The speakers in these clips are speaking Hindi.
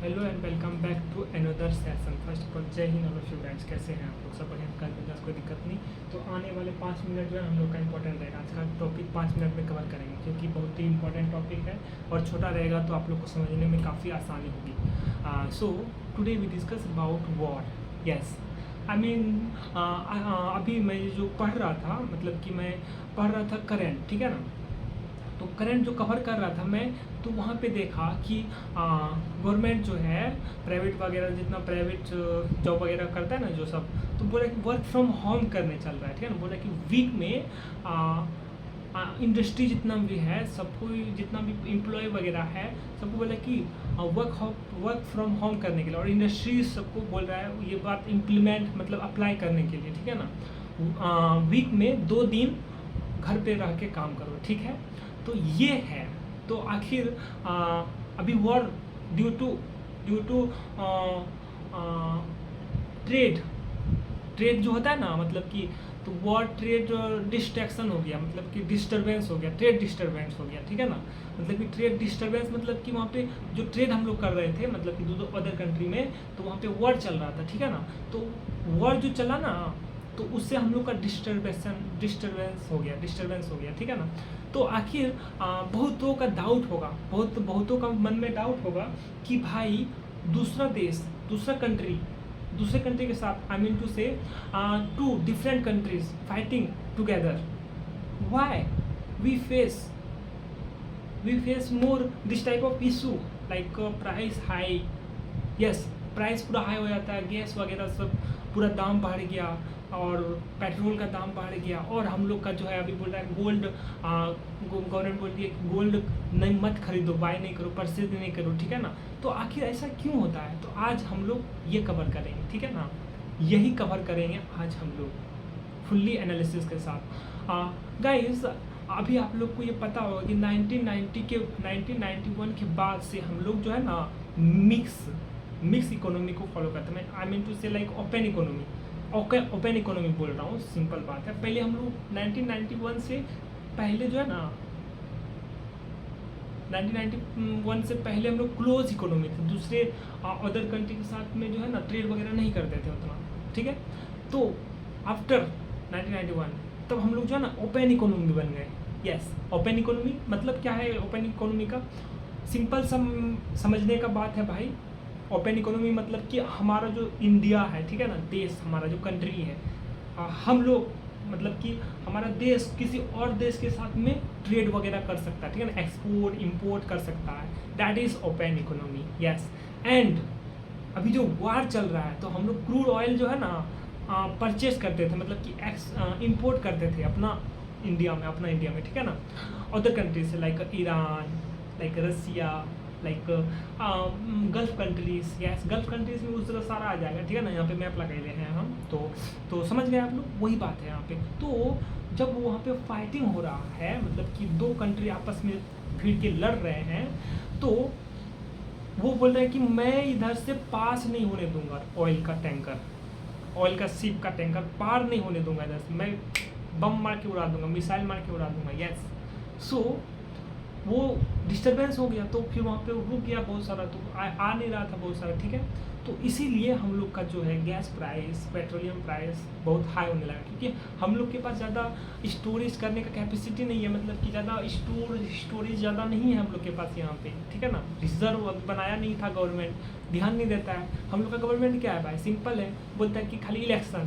Hello and welcome back to another session. First of all Jai Hind all of you guys, कैसे हैं आप लोग? सब बढ़िया, कर बिंदास, कोई दिक्कत नहीं। तो आने वाले 5 मिनट जो है हम लोग का इंपॉर्टेंट रहेगा। आज का टॉपिक 5 मिनट में कवर करेंगे क्योंकि बहुत ही इंपॉर्टेंट टॉपिक है और छोटा रहेगा तो आप लोग को समझने में काफ़ी आसानी होगी। So today we discuss about war. Yes, I mean अभी मैं जो पढ़ रहा था, मतलब कि मैं पढ़ रहा था करंट, ठीक है ना। तो करंट जो कवर कर रहा था मैं, तो वहाँ पे देखा कि गवर्नमेंट जो है प्राइवेट वगैरह, जितना प्राइवेट जॉब वगैरह करता है ना जो सब, तो बोला कि वर्क फ्रॉम होम करने चल रहा है, ठीक है ना। बोला कि वीक में इंडस्ट्री जितना भी है, सबको जितना भी एम्प्लॉय वगैरह है, सबको बोला कि वर्क फ्रॉम होम करने के लिए, और इंडस्ट्री सबको बोल रहा है ये बात इम्प्लीमेंट, मतलब अप्लाई करने के लिए, ठीक है ना। वीक में 2 दिन घर पे रह के काम करो, ठीक है। तो ये है। तो आखिर अभी वॉर ड्यू टू ट्रेड जो होता है ना, मतलब कि तो वॉर ट्रेड डिस्ट्रैक्शन हो गया, मतलब कि डिस्टरबेंस हो गया, ट्रेड डिस्टरबेंस हो गया, ठीक है ना। मतलब कि ट्रेड डिस्टरबेंस मतलब कि वहाँ पे जो ट्रेड हम लोग कर रहे थे, मतलब कि दो अदर कंट्री में, तो वहाँ पे वॉर चल रहा था, ठीक है ना। तो वॉर जो चला ना, तो उससे हम लोग का डिस्टरबेंस हो गया, ठीक है ना। तो आखिर बहुतों का डाउट होगा, बहुतों का मन में डाउट होगा कि भाई दूसरा देश, दूसरे कंट्री के साथ, आई मीन टू से 2 different countries fighting together, why we face more this type of issue, like price high. Yes, price पूरा हाई हो जाता है, गैस वगैरह सब पूरा दाम बढ़ गया, और पेट्रोल का दाम बढ़ गया, और हम लोग का जो है अभी बोल रहा है गोल्ड, गवर्नमेंट बोलती है कि गोल्ड नहीं मत खरीदो, बाय नहीं करो, परचेज नहीं करो, ठीक है ना। तो आखिर ऐसा क्यों होता है? तो आज हम लोग ये कवर करेंगे, ठीक है ना। यही कवर करेंगे आज हम लोग फुल्ली एनालिसिस के साथ। गाइस, अभी आप लोग को ये पता होगा कि 1991 के बाद से हम लोग जो है ना मिक्स इकोनॉमी को फॉलो करते हैं। आई मीन टू से लाइक ओपन इकोनॉमी बोल रहा हूँ, सिंपल बात है। पहले हम लोग 1991 से पहले जो है ना, 1991 से पहले हम लोग क्लोज इकोनॉमी थे, दूसरे अदर कंट्री के साथ में जो है ना ट्रेड वगैरह नहीं करते थे उतना, ठीक है। तो आफ्टर 1991 तब हम लोग जो है ना ओपन इकोनॉमी बन गए। यस, ओपन इकोनॉमी मतलब क्या है? ओपन इकोनॉमी का सिंपल समझने का बात है भाई। ओपन इकोनॉमी मतलब कि हमारा जो इंडिया है, ठीक है ना, देश, हमारा जो कंट्री है, हम लोग मतलब कि हमारा देश किसी और देश के साथ में ट्रेड वगैरह कर सकता है, ठीक है ना, एक्सपोर्ट इंपोर्ट कर सकता है, that is open economy. Yes, and अभी जो वार चल रहा है, तो हम लोग क्रूड ऑयल जो है ना परचेज करते थे, मतलब कि इंपोर्ट करते थे अपना इंडिया में, ठीक है ना, अदर कंट्रीज से, like Iran, like Russia, like Gulf countries. Yes, Gulf countries में उस तरह सारा आ जाएगा, ठीक है ना। यहाँ पे मैप लगा रहे हैं हम, तो समझ गए आप लोग, वही बात है यहाँ पे। तो जब वहाँ पे फाइटिंग हो रहा है, मतलब कि 2 कंट्री आपस में भिड़ के लड़ रहे हैं, तो वो बोल रहे हैं कि मैं इधर से पास नहीं होने दूंगा ऑयल का शिप का टैंकर पार नहीं होने दूंगा इधर से, मैं बम मार के उड़ा दूंगा, मिसाइल मार के उड़ा दूंगा। यस, सो वो डिस्टरबेंस हो गया, तो फिर वहाँ पे रुक गया बहुत सारा, तो आ नहीं रहा था बहुत सारा, ठीक है। तो इसीलिए हम लोग का जो है गैस प्राइस, पेट्रोलियम प्राइस बहुत हाई होने लगा, क्योंकि हम लोग के पास ज़्यादा स्टोरेज करने का कैपेसिटी नहीं है, मतलब कि ज़्यादा स्टोरेज ज़्यादा नहीं है हम लोग के पास यहाँ पे, ठीक है ना। रिजर्व बनाया नहीं था गवर्नमेंट, ध्यान नहीं देता है। हम लोग का गवर्नमेंट क्या है भाई, सिंपल है, बोलता है कि खाली इलेक्शन,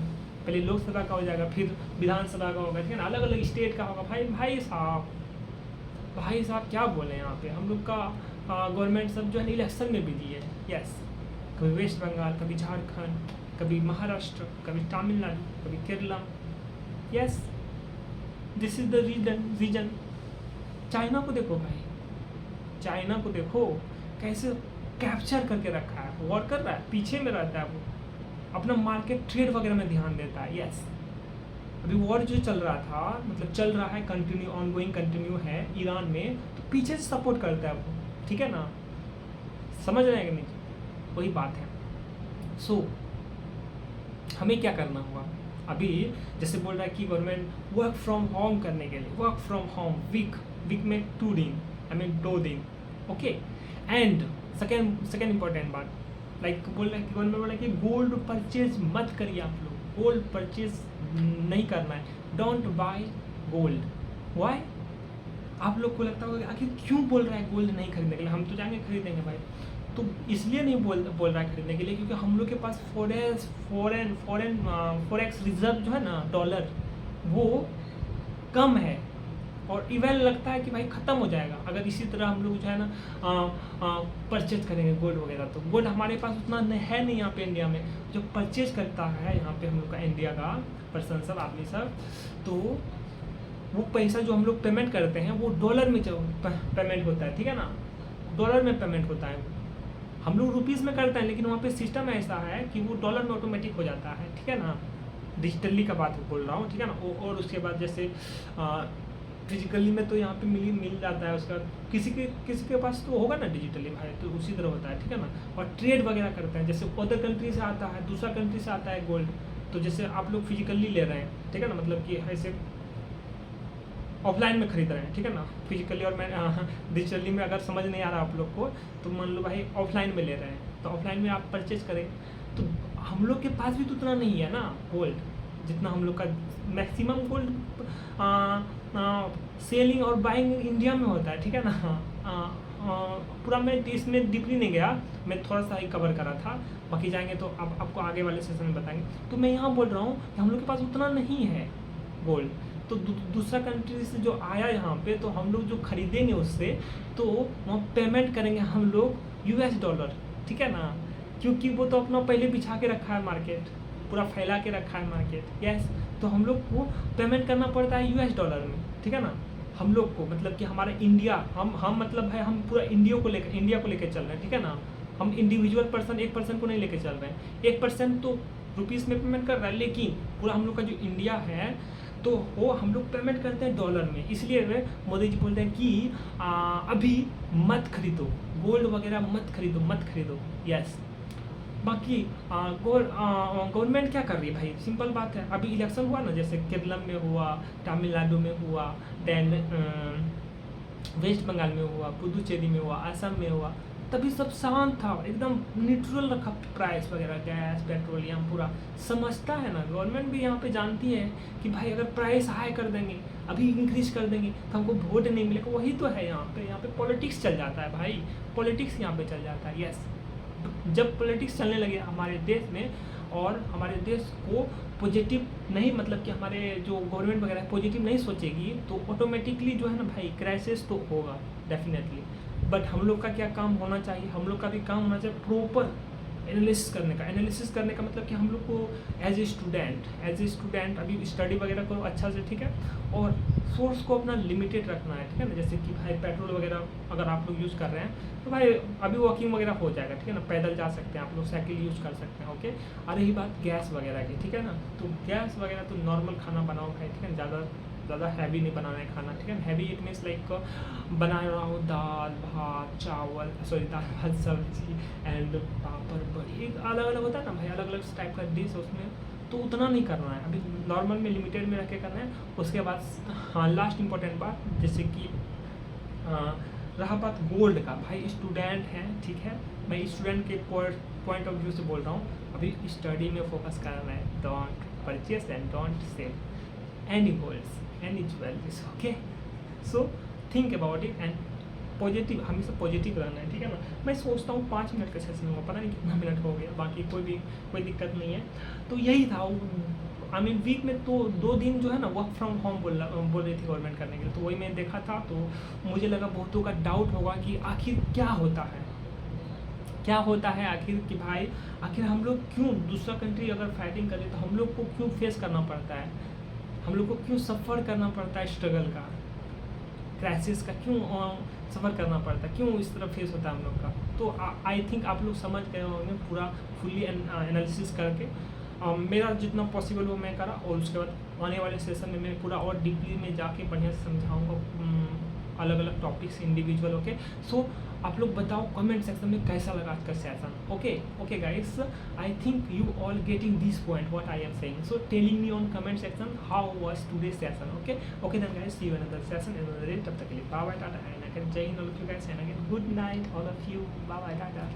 पहले लोकसभा का हो जाएगा, फिर विधानसभा का होगा, ठीक है ना, अलग अलग स्टेट का होगा। भाई साहब क्या बोले यहाँ पे, हम लोग का गवर्नमेंट सब जो है इलेक्शन में बिजी है। यस, कभी वेस्ट बंगाल, कभी झारखंड, कभी महाराष्ट्र, कभी तमिलनाडु, कभी Kerala. Yes, this is the reason. China को देखो भाई, चाइना को देखो कैसे कैप्चर करके रखा है, वॉर कर रहा है, पीछे में रहता है, वो अपना मार्केट ट्रेड वगैरह में ध्यान देता है। यस, अभी वॉर जो चल रहा था, मतलब चल रहा है, कंटिन्यू ऑनगोइंग कंटिन्यू है ईरान में, तो पीछे से सपोर्ट करता है वो, ठीक है ना, समझ रहे हैं कि नहीं, वही बात है। सो हमें क्या करना होगा अभी, जैसे बोल रहा है कि गवर्नमेंट वर्क फ्रॉम होम करने के लिए, वर्क फ्रॉम होम वीक में 2 दिन, आई मीन 2 दिन, ओके। एंड सेकेंड इंपॉर्टेंट बात, लाइक बोल रहे हैं गवर्नमेंट बोल रहा है कि गोल्ड परचेज मत करिए आप लोग, गोल्ड परचेज नहीं करना है, डोंट बाय गोल्ड। वाई? आप लोग को लगता होगा आखिर क्यों बोल रहा है गोल्ड नहीं खरीदने के लिए, हम तो जाएंगे खरीदेंगे भाई। तो इसलिए नहीं बोल रहा है खरीदने के लिए क्योंकि हम लोग के पास फॉरेक्स रिजर्व जो है ना डॉलर, वो कम है और इवन लगता है कि भाई ख़त्म हो जाएगा अगर इसी तरह हम लोग जो है ना परचेज करेंगे गोल्ड वगैरह। तो गोल्ड हमारे पास उतना है नहीं यहाँ पे इंडिया में, जो परचेज करता है यहाँ पे हम लोग का इंडिया का पर्सन सब आदमी सब, तो वो पैसा जो हम लोग पेमेंट करते हैं वो डॉलर में जो पेमेंट होता है, ठीक है ना, डॉलर में पेमेंट होता है। हम लोग रुपीज़ में करते हैं लेकिन वहाँ पे सिस्टम ऐसा है कि वो डॉलर में ऑटोमेटिक हो जाता है, ठीक है ना, डिजिटली का बात बोल रहा हूँ, ठीक है ना। और उसके बाद जैसे फिजिकली में तो यहाँ पे मिल जाता है उसका, किसी के पास तो होगा ना डिजिटली भाई, तो उसी तरह होता है, ठीक है ना। और ट्रेड वगैरह करते हैं, जैसे अदर कंट्री से आता है, दूसरा कंट्री से आता है गोल्ड, तो जैसे आप लोग फिजिकली ले रहे हैं, ठीक है ना, मतलब कि ऐसे ऑफलाइन में खरीद रहे हैं, ठीक है ना, फिजिकली और मैं डिजिटली में अगर समझ नहीं आ रहा आप लोग को तो मान लो भाई ऑफलाइन में ले रहे हैं, तो ऑफलाइन में आप परचेज करें, तो हम लोग के पास भी तो उतना नहीं है ना गोल्ड जितना हम लोग का मैक्सिमम गोल्ड सेलिंग और बाइंग इंडिया में होता है, ठीक है ना। पूरा मैं इसमें डीपली नहीं गया, मैं थोड़ा सा ही कवर करा था, बाकी जाएंगे तो आपको आगे वाले सेशन में बताएंगे। तो मैं यहाँ बोल रहा हूँ कि हम लोग के पास उतना नहीं है गोल्ड, तो दूसरा कंट्री से जो आया यहाँ पे, तो हम लोग जो खरीदेंगे उससे, तो वहाँ पेमेंट करेंगे हम लोग US डॉलर, ठीक है ना, क्योंकि वो तो अपना पहले बिछा के रखा है मार्केट, पूरा फैला के रखा है मार्केट, यस। तो हम लोग को पेमेंट करना पड़ता है US डॉलर में, ठीक है ना। हम लोग को मतलब कि हमारा इंडिया, हम मतलब है हम पूरा इंडिया को लेके चल रहे हैं, ठीक है ना। हम इंडिविजुअल पर्सन 1% को नहीं लेके चल रहे हैं, 1% तो रुपीज़ में पेमेंट कर रहा है, लेकिन पूरा हम लोग का जो इंडिया है तो वो हम लोग पेमेंट करते हैं डॉलर में। इसलिए मोदी जी बोलते हैं कि अभी मत खरीदो गोल्ड वगैरह, मत खरीदो, यस। बाकी गवर्नमेंट क्या कर रही है भाई, सिंपल बात है, अभी इलेक्शन हुआ ना, जैसे केरल में हुआ, तमिलनाडु में हुआ, देन वेस्ट बंगाल में हुआ, पुदुचेरी में हुआ, असम में हुआ, तभी सब शांत था, एकदम न्यूट्रल रखा प्राइस वगैरह, गैस पेट्रोलियम पूरा समझता है ना। गवर्नमेंट भी यहाँ पे जानती है कि भाई अगर प्राइस हाई कर देंगे, अभी इंक्रीज कर देंगे तो हमको वोट नहीं मिलेगा, वही तो है यहाँ पे पॉलिटिक्स चल जाता है भाई, पॉलिटिक्स यहाँ पे चल जाता है, यस। जब पॉलिटिक्स चलने लगे हमारे देश में और हमारे देश को पॉजिटिव नहीं, मतलब कि हमारे जो गवर्नमेंट वगैरह पॉजिटिव नहीं सोचेगी, तो ऑटोमेटिकली जो है ना भाई क्राइसिस तो होगा डेफिनेटली। बट हम लोग का क्या काम होना चाहिए, हम लोग का भी काम होना चाहिए प्रॉपर एनालिसिस करने का मतलब कि हम लोग को एज ए स्टूडेंट अभी स्टडी वगैरह करो अच्छा से, ठीक है, और सोर्स को अपना लिमिटेड रखना है, ठीक है ना। जैसे कि भाई पेट्रोल वगैरह अगर आप लोग यूज़ कर रहे हैं तो भाई अभी वॉकिंग वगैरह हो जाएगा, ठीक है ना, पैदल जा सकते हैं आप लोग, साइकिल यूज़ कर सकते हैं, ओके। और रही बात गैस वगैरह की, ठीक है ना, तो गैस वगैरह तो नॉर्मल खाना बनाओ भाई, ठीक है, ज़्यादा हैवी नहीं बनाना है खाना, ठीक है। हैवी इट मीन्स लाइक बना रहा हो दाल भात सब्जी एंड पापड़ बड़ी, एक अलग अलग होता है ना भाई, अलग अलग टाइप का डिश उसमें, तो उतना नहीं करना है, अभी नॉर्मल में लिमिटेड में रख के करना है। उसके बाद हाँ लास्ट इंपॉर्टेंट बात, जैसे कि रहा बात गोल्ड का, भाई स्टूडेंट हैं, ठीक है, मैं स्टूडेंट के पॉइंट ऑफ व्यू से बोल रहा हूँ, अभी स्टडी में फोकस कर रहे हैं, don't purchase and don't sell any golds any jewelleries, okay. So think about it and positive, हमेशा पॉजिटिव रहना है, ठीक है ना। मैं सोचता हूँ 5 मिनट का सेशन हुआ, पता नहीं कितना मिनट हो गया, बाकी कोई दिक्कत नहीं है। तो यही था, आई मीन वीक में तो 2 दिन जो है ना वर्क फ्रॉम होम बोल रही थी गवर्नमेंट करने के लिए, तो वही मैं देखा था, तो मुझे लगा बहुतों का डाउट होगा कि आखिर क्या होता है आखिर, कि भाई आखिर हम लोग क्यों, दूसरा कंट्री अगर फाइटिंग करे तो हम लोग को क्यों फेस करना पड़ता है, हम लोग को क्यों सफ़र करना पड़ता है, स्ट्रगल का, क्राइसिस का क्यों सफ़र करना पड़ता है, क्यों इस तरह फेस होता है हम लोग का। तो आई थिंक आप लोग समझ गए होंगे पूरा फुल्ली एनालिसिस करके। मेरा जितना पॉसिबल हो मैं करा, और उसके बाद आने वाले सेशन में मैं पूरा और डीपली में जाके बढ़िया से समझाऊँगा अलग अलग टॉपिक्स इंडिविजुअल, ओके। सो आप लोग बताओ कमेंट सेक्शन में कैसा लगा आज का session. Okay guys, I think you all getting this point what I am saying. So telling me on comment section how was today's session. Okay then guys, see you in another session in another day. तब तक के लिए bye bye, tata, and again jai hind all of you guys, and again good night all of you. Bye bye, tata.